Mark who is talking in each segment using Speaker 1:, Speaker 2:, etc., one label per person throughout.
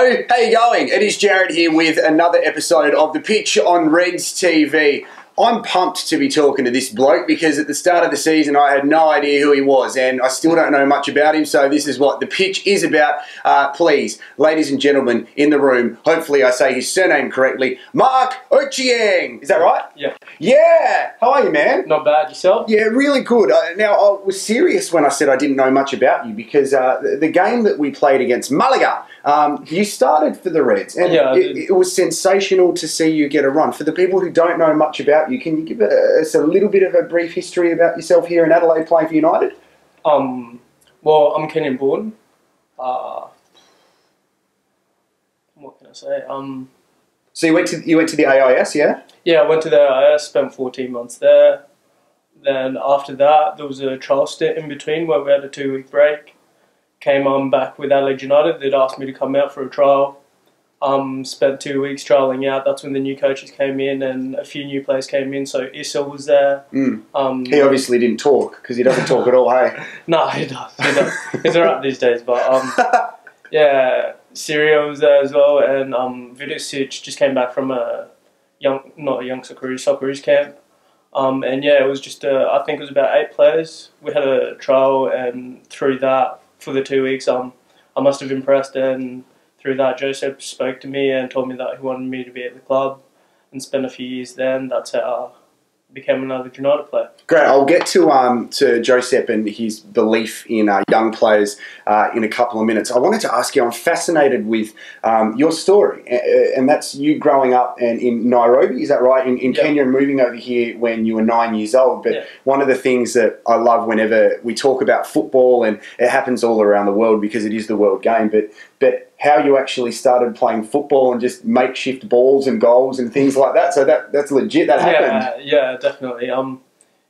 Speaker 1: Hello, how you going? It is Jarrod here with another episode of The Pitch on Reds TV. I'm pumped to be talking to this bloke because at the start of the season I had no idea who he was and I still don't know much about him, so this is what The Pitch is about. Please, ladies and gentlemen in the room, hopefully I say his surname correctly, Mark Ochieng. Is that right?
Speaker 2: Yeah.
Speaker 1: Yeah! How are you, man?
Speaker 2: Not bad. Yourself?
Speaker 1: Yeah, really good. Now, I was serious when I said I didn't know much about you because the game that we played against Malaga, you started for the Reds, and
Speaker 2: yeah,
Speaker 1: it was sensational to see you get a run. For the people who don't know much about you, can you give us a little bit of a brief history about yourself here in Adelaide playing for United?
Speaker 2: Well, I'm Kenyan born. What can I say?
Speaker 1: So you went to the AIS, yeah?
Speaker 2: Yeah, I went to the AIS, spent 14 months there. Then after that, there was a trial stint in between where we had a 2-week break. Came on back with Adelaide United. They'd asked me to come out for a trial. Spent 2 weeks trialling out. That's when the new coaches came in and a few new players came in. So Issa was there.
Speaker 1: He obviously didn't talk because he doesn't talk at all, hey?
Speaker 2: No, he does. He's alright these days. But yeah, Syria was there as well. And Vidicic just came back from not a youngster cruise, soccer camp. And yeah, it was just, I think it was about 8 players. We had a trial, and through that, for the 2 weeks, I must have impressed, and through that, Joseph spoke to me and told me that he wanted me to be at the club and spend a few years there, and that's how I became another United player.
Speaker 1: Great. I'll get to Joseph and his belief in young players in a couple of minutes. I wanted to ask you, I'm fascinated with your story, and that's you growing up in Nairobi, is that right? In Kenya, and moving over here when you were 9 years old. But one of the things that I love whenever we talk about football, and it happens all around the world because it is the world game, but how you actually started playing football and just makeshift balls and goals and things like that. So that's legit. That happened.
Speaker 2: Yeah, definitely.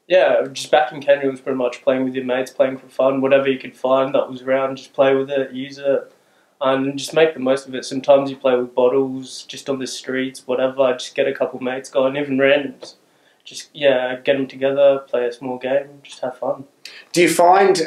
Speaker 2: Yeah, just back in Kenya, it was pretty much playing with your mates, playing for fun, whatever you could find that was around, just play with it, use it, and just make the most of it. Sometimes you play with bottles, just on the streets, whatever, just get a couple mates going, even randoms. Just, yeah, get them together, play a small game, just have fun.
Speaker 1: Do you find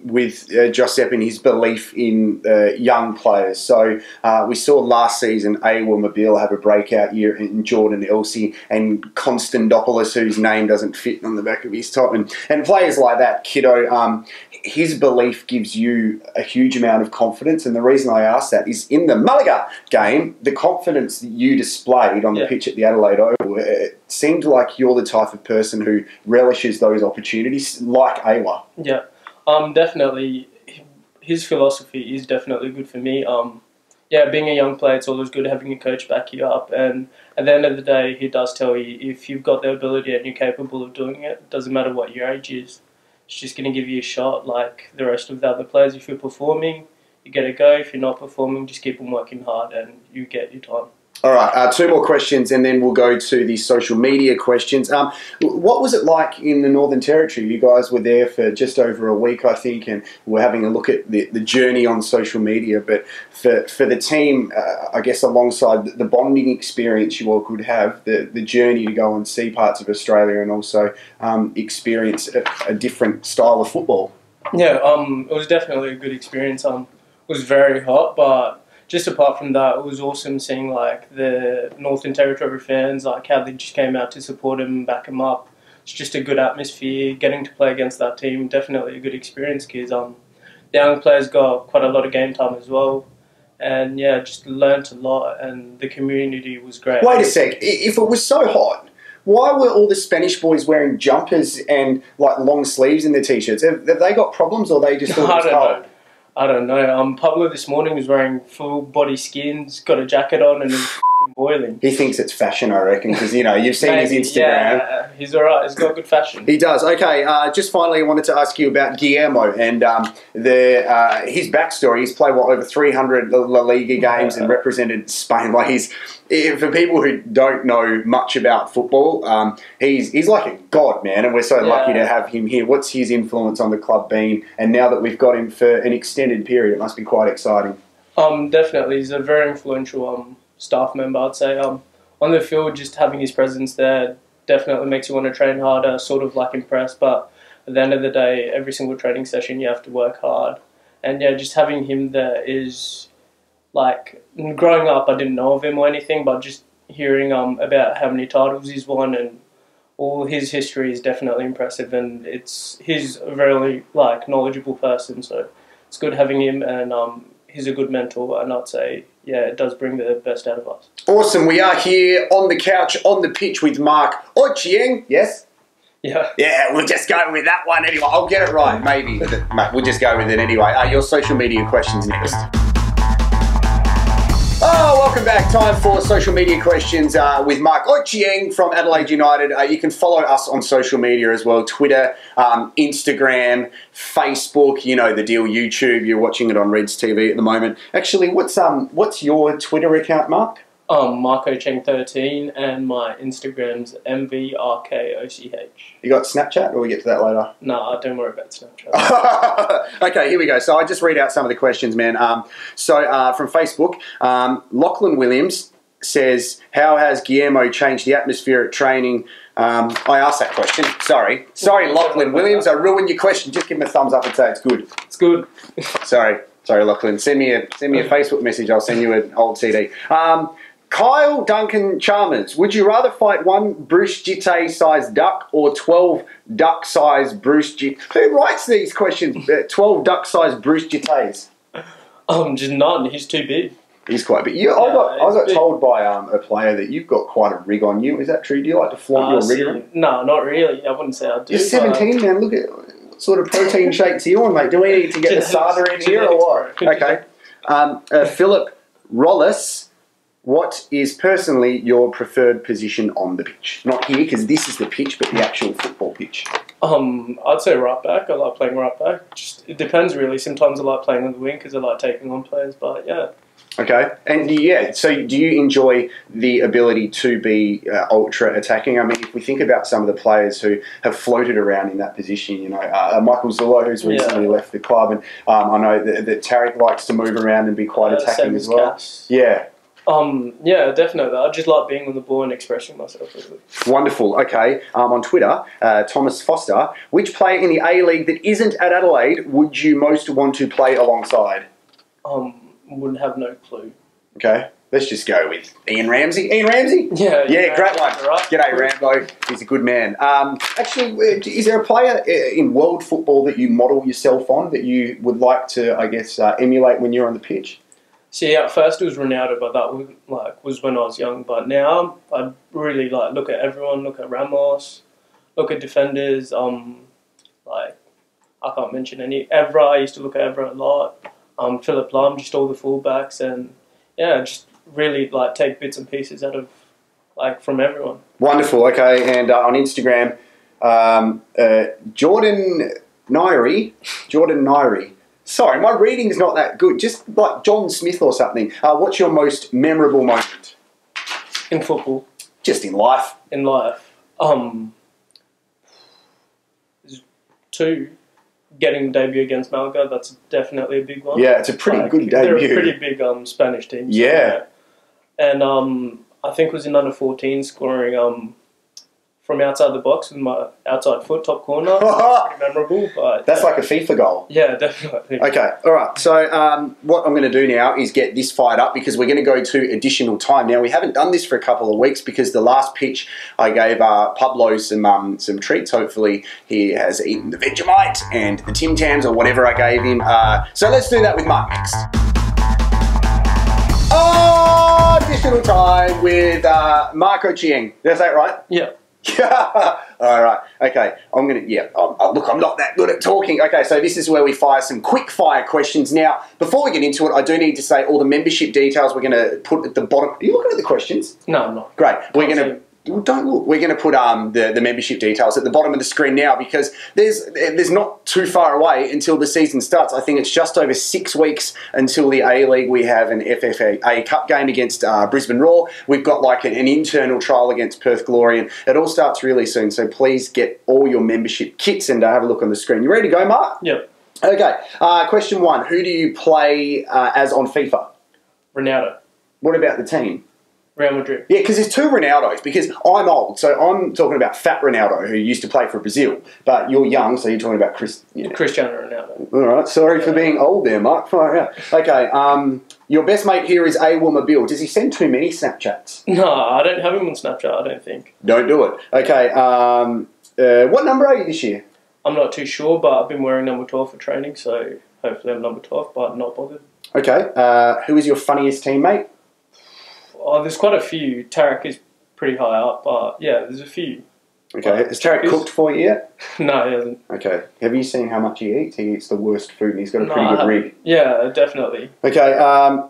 Speaker 1: with Josep and his belief in young players, so we saw last season Awa Mobile have a breakout year in Jordan Elsey and Konstantopoulos, whose name doesn't fit on the back of his top, and players like that, Kiddo, his belief gives you a huge amount of confidence, and the reason I ask that is in the Malaga game, the confidence that you displayed on the pitch at the Adelaide Oval, it seemed like you're the type of person who relishes those opportunities, like Awa.
Speaker 2: Yeah, definitely. His philosophy is definitely good for me. Yeah, being a young player, it's always good having a coach back you up. And at the end of the day, he does tell you if you've got the ability and you're capable of doing it, it doesn't matter what your age is. It's just going to give you a shot like the rest of the other players. If you're performing, you get a go. If you're not performing, just keep on working hard and you get your time.
Speaker 1: All right, 2 more questions and then we'll go to the social media questions. What was it like in the Northern Territory? You guys were there for just over a week, I think, and we're having a look at the journey on social media. But for the team, I guess alongside the bonding experience you all could have, the journey to go and see parts of Australia and also experience a different style of football.
Speaker 2: Yeah, it was definitely a good experience. It was very hot, but just apart from that, it was awesome seeing like the Northern Territory fans, like how they just came out to support him and back him up. It's just a good atmosphere. Getting to play against that team, definitely a good experience because the young players got quite a lot of game time as well. And yeah, just learnt a lot and the community was great.
Speaker 1: Wait a sec, if it was so hot, why were all the Spanish boys wearing jumpers and like long sleeves in their t-shirts? Have they got problems or they just thought it was cold?
Speaker 2: I don't know. Pablo this morning was wearing full body skins, got a jacket on, and was boiling.
Speaker 1: He thinks it's fashion, I reckon, because you've seen his Instagram.
Speaker 2: Yeah, he's alright. He's got good fashion.
Speaker 1: He does. Okay, just finally, I wanted to ask you about Guillermo and his backstory. He's played over 300 La Liga games and represented Spain. Like for people who don't know much about football, he's like a god, man, and we're so lucky to have him here. What's his influence on the club been? And now that we've got him for an extended period, it must be quite exciting.
Speaker 2: Definitely, he's a very influential staff member, I'd say. On the field, just having his presence there definitely makes you want to train harder, sort of like impress, but at the end of the day, every single training session you have to work hard. And yeah, just having him there is like growing up, I didn't know of him or anything, but just hearing about how many titles he's won and all his history is definitely impressive, and he's a very like knowledgeable person, so it's good having him, and he's a good mentor, and I'd say it does bring the best out of us.
Speaker 1: Awesome. We are here on the couch, on the pitch with Mark Ochieng. Yes?
Speaker 2: Yeah.
Speaker 1: Yeah, we'll just go with that one anyway. I'll get it right, maybe. We'll just go with it anyway. Your social media questions next. Oh, welcome back. Time for social media questions with Mark Ochieng from Adelaide United. You can follow us on social media as well. Twitter, Instagram, Facebook, you know the deal, YouTube. You're watching it on Reds TV at the moment. Actually, what's your Twitter account, Mark?
Speaker 2: Mark Ochieng 13, and my Instagram's MVRKOCH.
Speaker 1: You got Snapchat, or we get to that later?
Speaker 2: No, don't worry about Snapchat.
Speaker 1: Okay, here we go. So I just read out some of the questions, man. From Facebook, Lachlan Williams says, how has Guillermo changed the atmosphere at training? I asked that question. Sorry, Lachlan Williams. I ruined your question. Just give him a thumbs up and say it's good.
Speaker 2: It's good.
Speaker 1: Sorry, Lachlan. Send me a Facebook message. I'll send you an old CD. Kyle Duncan Chalmers, would you rather fight one Bruce Jitte-sized duck or 12 duck-sized Bruce Jitte? Who writes these questions? 12 duck-sized Bruce Jittes?
Speaker 2: Just none. He's too big.
Speaker 1: He's quite big. I got told by a player that you've got quite a rig on you. Is that true? Do you like to flaunt your rig around?
Speaker 2: No, not really. I wouldn't say I do.
Speaker 1: You're 17, man. Look at what sort of protein shakes are you on, mate? Do we need to get the SADA in here or what? Okay. Philip Rollis. What is personally your preferred position on the pitch? Not here, because this is the pitch, but the actual football pitch.
Speaker 2: I'd say right back. I like playing right back. It depends, really. Sometimes I like playing on the wing because I like taking on players, but yeah. Okay.
Speaker 1: And so do you enjoy the ability to be ultra attacking? I mean, if we think about some of the players who have floated around in that position, you know, Michael Zullo, who's recently left the club, and I know that Tarek likes to move around and be quite attacking as well.
Speaker 2: Cass.
Speaker 1: Yeah.
Speaker 2: Yeah, definitely. I just like being on the ball and expressing myself. Really.
Speaker 1: Wonderful. Okay. On Twitter, Thomas Foster, which player in the A-League that isn't at Adelaide would you most want to play alongside?
Speaker 2: Wouldn't have no clue.
Speaker 1: Okay. Let's just go with Ian Ramsey. Ian Ramsey?
Speaker 2: Yeah,
Speaker 1: great one.
Speaker 2: Right.
Speaker 1: G'day, Rambo. He's a good man. Actually, is there a player in world football that you model yourself on that you would like to, I guess, emulate when you're on the pitch?
Speaker 2: See, at first it was Ronaldo, but that was when I was young. But now I really look at everyone. Look at Ramos. Look at defenders. I can't mention any. Evra. I used to look at Evra a lot. Philip Lahm, just all the fullbacks, and just really take bits and pieces out of from everyone.
Speaker 1: Wonderful. Okay, and on Instagram, Jordan Nairi. Sorry, my reading's not that good. Just like John Smith or something. What's your most memorable moment?
Speaker 2: In football.
Speaker 1: Just in life.
Speaker 2: In life. Two. Getting the debut against Malaga, that's definitely a big one.
Speaker 1: Yeah, it's a pretty good debut.
Speaker 2: They're a pretty big Spanish team. So
Speaker 1: yeah.
Speaker 2: And I think it was in under 14 scoring from outside the box with my outside foot, top corner. Pretty memorable. But
Speaker 1: that's like a FIFA goal.
Speaker 2: Yeah, definitely.
Speaker 1: Okay, all right. So what I'm going to do now is get this fired up because we're going to go to additional time. Now, we haven't done this for a couple of weeks because the last pitch I gave Pablo some treats. Hopefully he has eaten the Vegemite and the Tim Tams or whatever I gave him. So let's do that with Mark next. Additional time with Mark Ochieng. Did I say it right?
Speaker 2: Yeah.
Speaker 1: All right. Okay. Look, I'm not that good at talking. Okay, so this is where we fire some quick fire questions. Now, before we get into it, I do need to say all the membership details we're going to put at the bottom. Are you looking at the questions?
Speaker 2: No, I'm not.
Speaker 1: Great. We're going to... Don't look. We're going to put the membership details at the bottom of the screen now because there's not too far away until the season starts. I think it's just over 6 weeks until the A-League. We have an FFA Cup game against Brisbane Roar. We've got an internal trial against Perth Glory, and it all starts really soon. So please get all your membership kits and have a look on the screen. You ready to go, Mark?
Speaker 2: Yep.
Speaker 1: Okay. Question 1. Who do you play as on FIFA?
Speaker 2: Ronaldo.
Speaker 1: What about the team?
Speaker 2: Real Madrid.
Speaker 1: Yeah, because there's two Ronaldos. Because I'm old, so I'm talking about fat Ronaldo, who used to play for Brazil. But you're young, so you're talking about
Speaker 2: Cristiano Ronaldo.
Speaker 1: All right, sorry for being old there, Mark. Far out. Okay, your best mate here is A1Mobile. Does he send too many Snapchats?
Speaker 2: No, I don't have him on Snapchat, I don't think.
Speaker 1: Don't do it. Okay, what number are you this year?
Speaker 2: I'm not too sure, but I've been wearing number 12 for training, so hopefully I'm number 12, but not bothered.
Speaker 1: Okay, who is your funniest teammate?
Speaker 2: Oh, there's quite a few. Tarek is pretty high up, but yeah, there's a few.
Speaker 1: Okay, has Tarek cooked for you yet?
Speaker 2: No, he hasn't.
Speaker 1: Okay, have you seen how much he eats? He eats the worst food and he's got a pretty good rig.
Speaker 2: Yeah, definitely.
Speaker 1: Okay,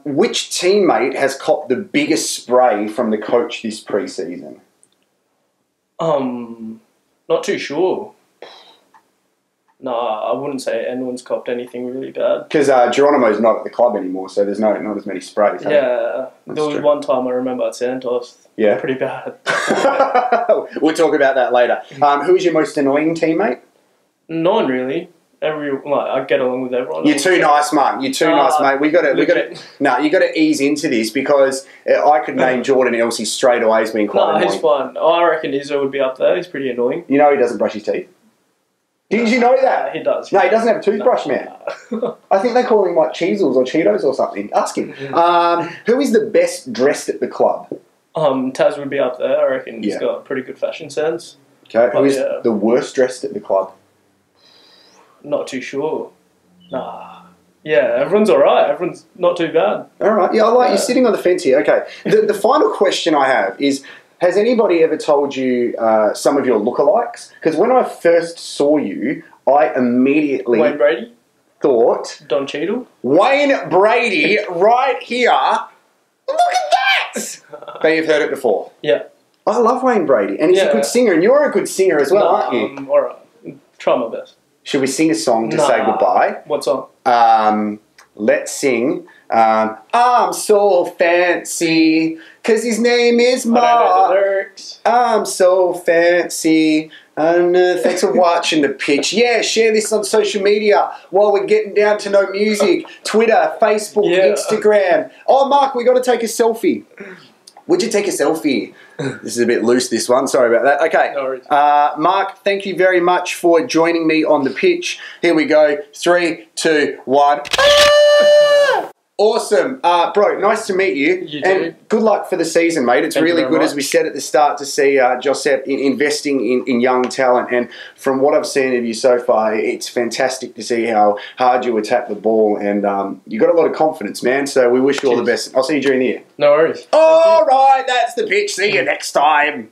Speaker 1: which teammate has copped the biggest spray from the coach this pre-season?
Speaker 2: Not too sure. No, I wouldn't say anyone's copped anything really bad. Because
Speaker 1: Geronimo's not at the club anymore, so there's not as many sprays.
Speaker 2: Yeah, there was one time I remember at Santos. Yeah, pretty bad.
Speaker 1: We'll talk about that later. Who is your most annoying teammate?
Speaker 2: No one really. I get along with everyone.
Speaker 1: You're too nice, Mark. You're too nice, mate. You got to ease into this because I could name Jordan Elsey straight away as being quite annoying.
Speaker 2: No, he's fine. I reckon Izzo would be up there. He's pretty annoying.
Speaker 1: You know he doesn't brush his teeth. Did you know that?
Speaker 2: He does.
Speaker 1: No, he doesn't have a toothbrush, man. I think they call him like Cheezels or Cheetos or something. Ask him. Who is the best dressed at the club?
Speaker 2: Taz would be up there. I reckon he's got a pretty good fashion sense.
Speaker 1: Okay. Who is the worst dressed at the club?
Speaker 2: Not too sure. Nah. Yeah, everyone's alright. Everyone's not too bad.
Speaker 1: Alright. Yeah, I like you sitting on the fence here. Okay. The final question I have is, has anybody ever told you some of your lookalikes? Because when I first saw you, I immediately...
Speaker 2: Wayne Brady?
Speaker 1: Thought...
Speaker 2: Don Cheadle?
Speaker 1: Wayne Brady, right here. Look at that! But you've heard it before.
Speaker 2: Yeah.
Speaker 1: I love Wayne Brady. And he's a good singer. And you're a good singer as well, aren't you?
Speaker 2: Alright. Try my best.
Speaker 1: Should we sing a song to say goodbye?
Speaker 2: What song?
Speaker 1: Let's sing... I'm so fancy, 'cause his name is Mark.
Speaker 2: I don't know the lyrics.
Speaker 1: I'm so fancy. And thanks for watching the pitch. Yeah, share this on social media while we're getting down to no music. Twitter, Facebook, Instagram. Oh, Mark, we got to take a selfie. Would you take a selfie? This is a bit loose, this one. Sorry about that. Okay.
Speaker 2: No worries.
Speaker 1: Mark, thank you very much for joining me on the pitch. Here we go. 3, 2, 1. Awesome. Bro, nice to meet you.
Speaker 2: You too.
Speaker 1: And good luck for the season, mate. It's really good, as we said at the start, to see Josep investing in young talent. And from what I've seen of you so far, it's fantastic to see how hard you attack the ball. And you've got a lot of confidence, man. So we wish you all the best. I'll see you during the year.
Speaker 2: No worries.
Speaker 1: All right, that's the pitch. See you next time.